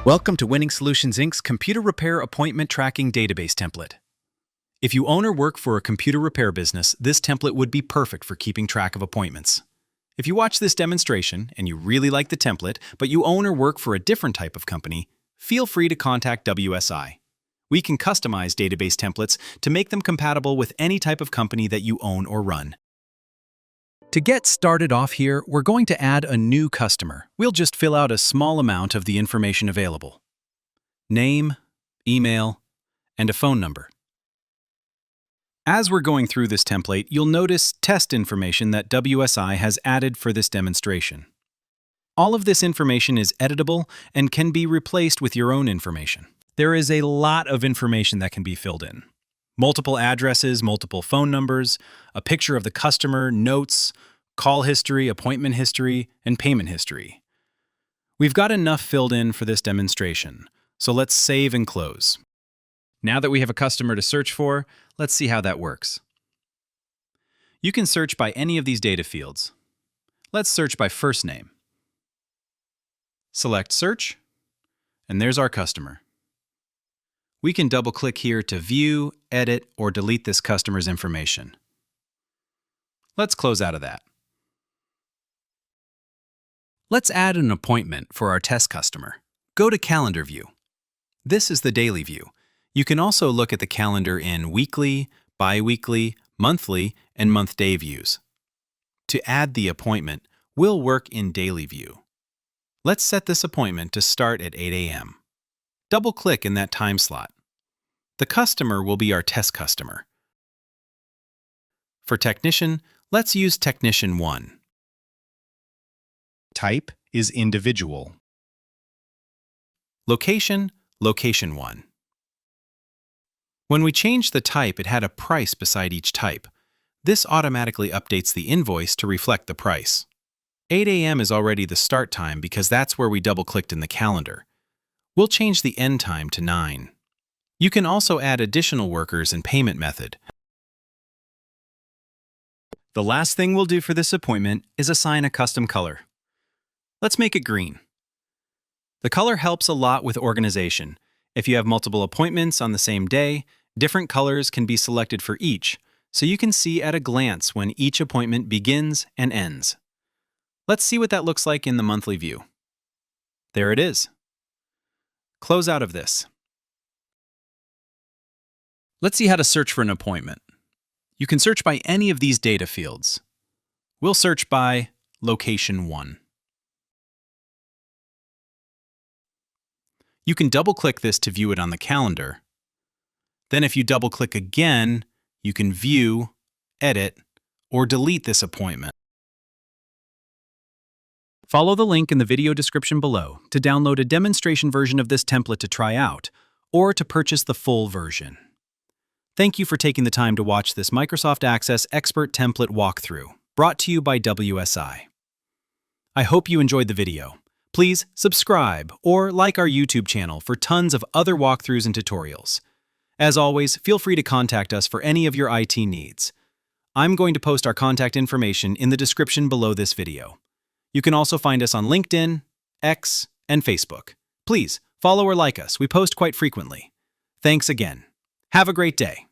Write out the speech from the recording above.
Welcome to Winning Solutions Inc.'s Computer Repair Appointment Tracking Database Template. If you own or work for a computer repair business, this template would be perfect for keeping track of appointments. If you watch this demonstration and you really like the template, but you own or work for a different type of company, feel free to contact WSI. We can customize database templates to make them compatible with any type of company that you own or run. To get started off here, we're going to add a new customer. We'll just fill out a small amount of the information available. Name, email, and a phone number. As we're going through this template, you'll notice test information that WSI has added for this demonstration. All of this information is editable and can be replaced with your own information. There is a lot of information that can be filled in. Multiple addresses, multiple phone numbers, a picture of the customer, notes, call history, appointment history, and payment history. We've got enough filled in for this demonstration, so let's save and close. Now that we have a customer to search for, let's see how that works. You can search by any of these data fields. Let's search by first name. Select Search, and there's our customer. We can double-click here to view, edit, or delete this customer's information. Let's close out of that. Let's add an appointment for our test customer. Go to Calendar View. This is the daily view. You can also look at the calendar in weekly, bi-weekly, monthly, and month-day views. To add the appointment, we'll work in daily view. Let's set this appointment to start at 8 a.m. Double-click in that time slot. The customer will be our test customer. For technician, let's use Technician 1. Type is individual. Location, Location 1. When we changed the type, it had a price beside each type. This automatically updates the invoice to reflect the price. 8 a.m. is already the start time because that's where we double-clicked in the calendar. We'll change the end time to 9. You can also add additional workers and payment method. The last thing we'll do for this appointment is assign a custom color. Let's make it green. The color helps a lot with organization. If you have multiple appointments on the same day, different colors can be selected for each, so you can see at a glance when each appointment begins and ends. Let's see what that looks like in the monthly view. There it is. Close out of this. Let's see how to search for an appointment. You can search by any of these data fields. We'll search by Location 1. You can double-click this to view it on the calendar. Then if you double-click again, you can view, edit, or delete this appointment. Follow the link in the video description below to download a demonstration version of this template to try out, or to purchase the full version. Thank you for taking the time to watch this Microsoft Access Expert Template walkthrough, brought to you by WSI. I hope you enjoyed the video. Please subscribe or like our YouTube channel for tons of other walkthroughs and tutorials. As always, feel free to contact us for any of your IT needs. I'm going to post our contact information in the description below this video. You can also find us on LinkedIn, X, and Facebook. Please follow or like us. We post quite frequently. Thanks again. Have a great day.